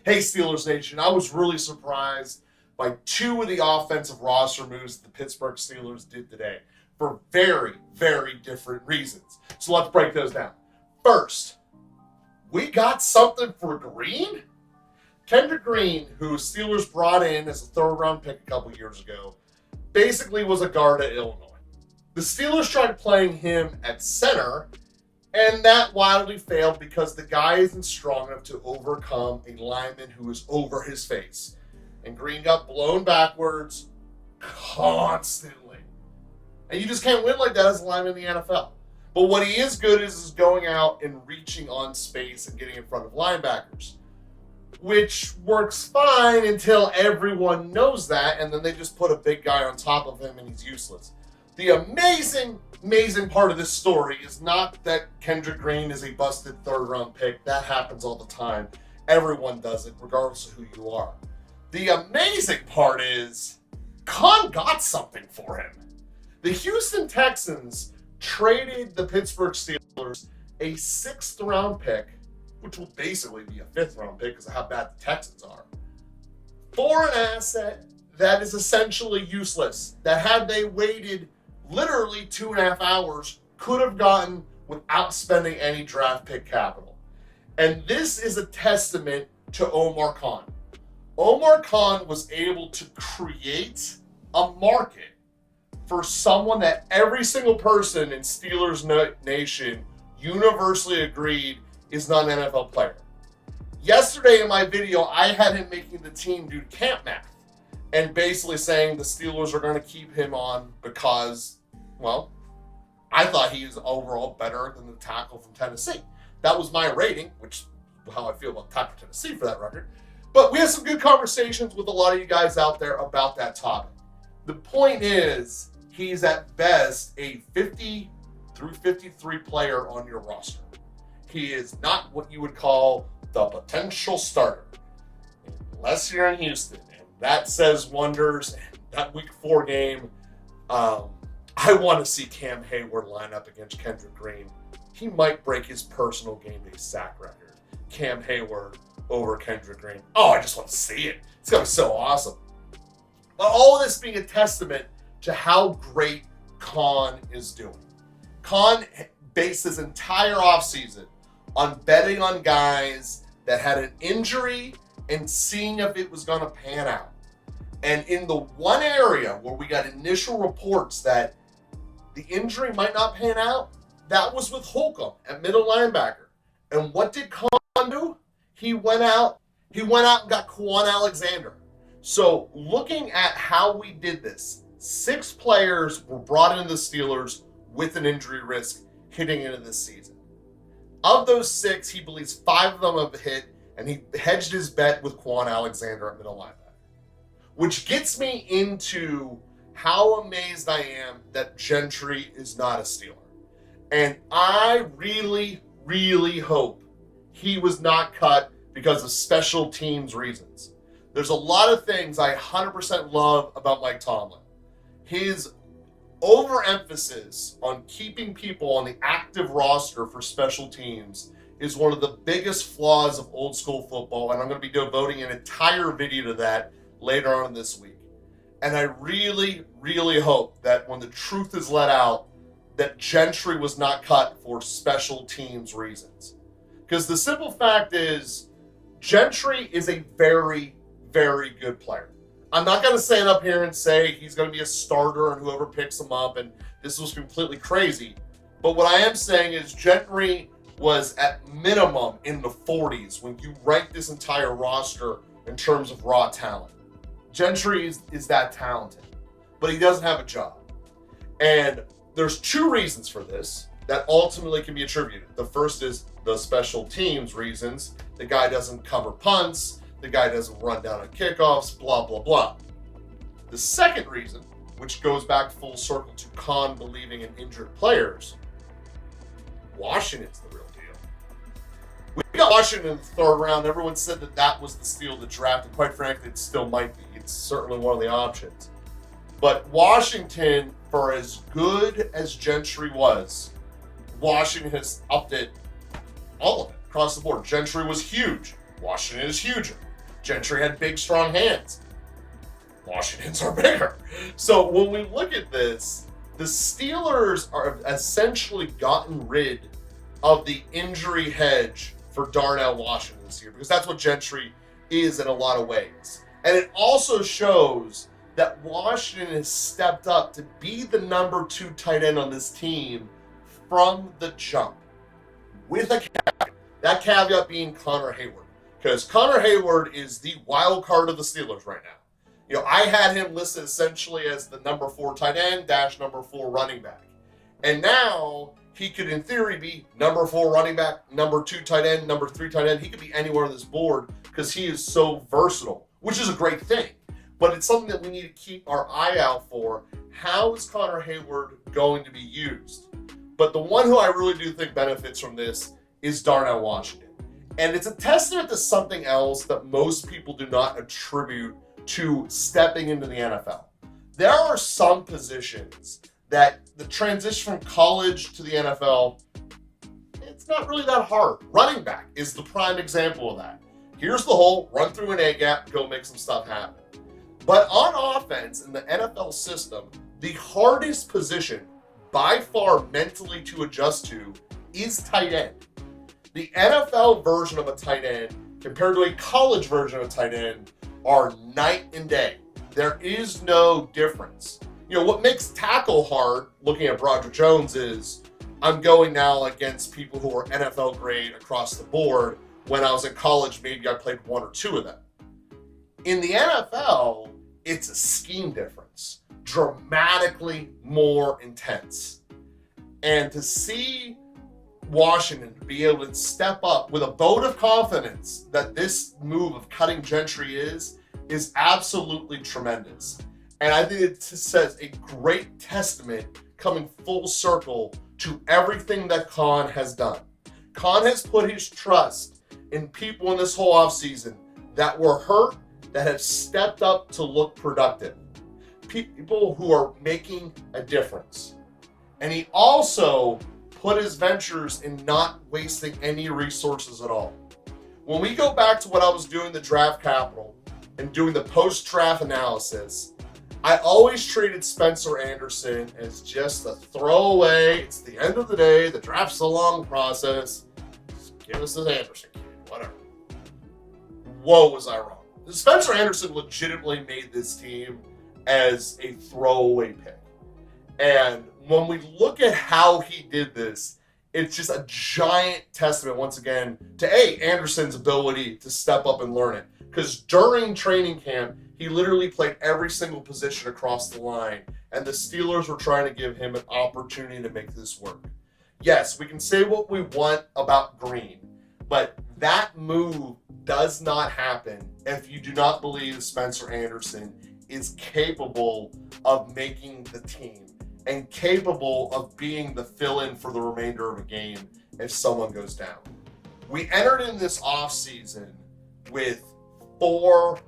Hey, Steelers Nation, I was really surprised by two of the offensive roster moves the Pittsburgh Steelers did today for very, very different reasons. So let's break those down. First, we got something for Green? Kendra Green, who Steelers brought in as a third-round pick a couple years ago, basically was a guard at Illinois. The Steelers tried playing him at center, and that wildly failed because the guy isn't strong enough to overcome a lineman who is over his face. And Green got blown backwards constantly. And you just can't win like that as a lineman in the NFL. But what he is good is going out and reaching on space and getting in front of linebackers, which works fine until everyone knows that, and then they just put a big guy on top of him and he's useless. The amazing part of this story is not that Kendra Green is a busted third-round pick. That happens all the time. Everyone does it, regardless of who you are. The amazing part is Khan got something for him. The Houston Texans traded the Pittsburgh Steelers a 6th-round pick, which will basically be a 5th-round pick because of how bad the Texans are, for an asset that is essentially useless, that had they waited literally 2.5 hours, could have gotten without spending any draft pick capital. And this is a testament to Omar Khan. Omar Khan was able to create a market for someone that every single person in Steelers Nation universally agreed is not an NFL player. Yesterday in my video, I had him making the team do camp math and basically saying the Steelers are going to keep him on because, well, I thought he was overall better than the tackle from Tennessee. That was my rating, which is how I feel about the tackle from Tennessee for that record. But we had some good conversations with a lot of you guys out there about that topic. The point is, he's at best a 50 through 53 player on your roster. He is not what you would call the potential starter, unless you're in Houston, and that says wonders. And that Week 4 game, I want to see Cam Hayward line up against Kendra Green. He might break his personal game day sack record. Cam Hayward over Kendra Green. Oh, I just want to see it. It's going to be so awesome. But all of this being a testament to how great Khan is doing. Khan based his entire offseason on betting on guys that had an injury and seeing if it was going to pan out. And in the one area where we got initial reports that the injury might not pan out, that was with Holcomb at middle linebacker. And what did Khan do? He went out and got Quan Alexander. So looking at how we did this, 6 players were brought into the Steelers with an injury risk hitting into this season. Of those 6, he believes 5 of them have hit, and he hedged his bet with Quan Alexander at middle linebacker. Which gets me into how amazed I am that Gentry is not a Steeler. And I really, really hope he was not cut because of special teams reasons. There's a lot of things I 100% love about Mike Tomlin. His overemphasis on keeping people on the active roster for special teams is one of the biggest flaws of old school football, and I'm going to be devoting an entire video to that later on this week. And I really, really hope that when the truth is let out, that Gentry was not cut for special teams reasons. Because the simple fact is, Gentry is a very, very good player. I'm not going to stand up here and say he's going to be a starter and whoever picks him up and this was completely crazy. But what I am saying is Gentry was at minimum in the 40s when you rank this entire roster in terms of raw talent. Gentry is that talented, but he doesn't have a job. And there's 2 reasons for this that ultimately can be attributed. The first is the special teams reasons. The guy doesn't cover punts. The guy doesn't run down on kickoffs, blah, blah, blah. The second reason, which goes back full circle to Khan believing in injured players, Washington's the real deal. We got Washington in the 3rd round. Everyone said that was the steal of the draft, and quite frankly, it still might be. It's certainly one of the options. But Washington, for as good as Gentry was, Washington has upped it, all of it, across the board. Gentry was huge. Washington is huger. Gentry had big, strong hands. Washington's are bigger. So when we look at this, the Steelers are essentially gotten rid of the injury hedge for Darnell Washington this year, because that's what Gentry is in a lot of ways. And it also shows that Washington has stepped up to be the number 2 tight end on this team from the jump, with a caveat. That caveat being Connor Hayward, because Connor Hayward is the wild card of the Steelers right now. You know, I had him listed essentially as the number 4 tight end -- number 4 running back. And now he could, in theory, be number 4 running back, number 2 tight end, number 3 tight end. He could be anywhere on this board because he is so versatile, which is a great thing. But it's something that we need to keep our eye out for. How is Connor Hayward going to be used? But the one who I really do think benefits from this is Darnell Washington. And it's a testament to something else that most people do not attribute to stepping into the NFL. There are some positions that the transition from college to the NFL, it's not really that hard. Running back is the prime example of that. Here's the hole, run through an A-gap, go make some stuff happen. But on offense in the NFL system, the hardest position by far mentally to adjust to is tight end. The NFL version of a tight end compared to a college version of a tight end are night and day. There is no difference. You know, what makes tackle hard, looking at Broderick Jones, is I'm going now against people who are NFL grade across the board. When I was in college, maybe I played 1 or 2 of them. In the NFL, it's a scheme difference, dramatically more intense. And to see Washington be able to step up with a vote of confidence that this move of cutting Gentry is absolutely tremendous. And I think it says a great testament coming full circle to everything that Khan has done. Khan has put his trust in people in this whole offseason that were hurt, that have stepped up to look productive. People who are making a difference. And he also put his ventures in not wasting any resources at all. When we go back to what I was doing the draft capital and doing the post-draft analysis, I always treated Spencer Anderson as just a throwaway. It's the end of the day. The draft's a long process. Just give us this Anderson kid, whatever. Whoa, was I wrong. Spencer Anderson legitimately made this team as a throwaway pick. And when we look at how he did this, it's just a giant testament, once again, to Anderson's ability to step up and learn it. Because during training camp, he literally played every single position across the line, and the Steelers were trying to give him an opportunity to make this work. Yes, we can say what we want about Green, but that move does not happen if you do not believe Spencer Anderson is capable of making the team and capable of being the fill-in for the remainder of a game if someone goes down. We entered in this offseason with 4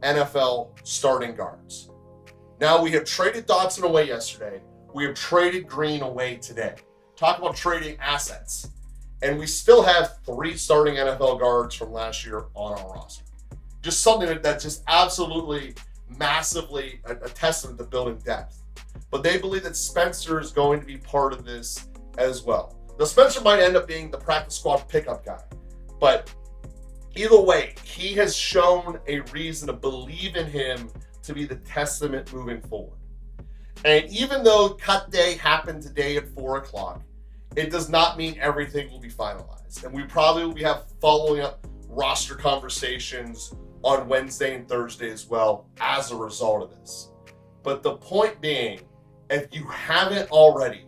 NFL starting guards. Now we have traded Dotson away yesterday. We have traded Green away today. Talk about trading assets. And we still have 3 starting NFL guards from last year on our roster. Just something that's just absolutely massively a testament to building depth. But they believe that Spencer is going to be part of this as well. Now, Spencer might end up being the practice squad pickup guy, but either way, he has shown a reason to believe in him to be the testament moving forward. And even though cut day happened today at 4 o'clock, it does not mean everything will be finalized. And we probably will have following up roster conversations on Wednesday and Thursday as well as a result of this. But the point being, if you haven't already,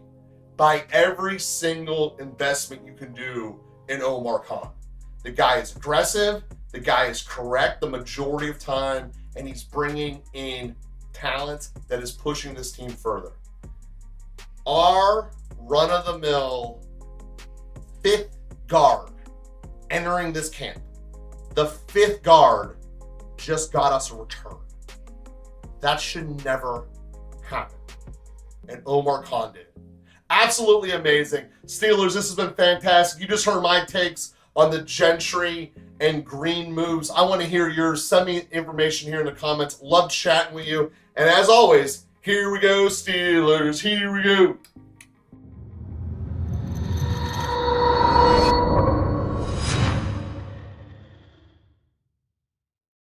buy every single investment you can do in Omar Khan. The guy is aggressive, the guy is correct the majority of time, and he's bringing in talent that is pushing this team further. Our run-of-the-mill 5th guard entering this camp, the 5th guard just got us a return. That should never happen. And Omar Khan did. Absolutely amazing. Steelers, this has been fantastic. You just heard my takes on the Gentry and Green moves. I want to hear yours. Send me information here in the comments. Love chatting with you. And as always, here we go, Steelers. Here we go.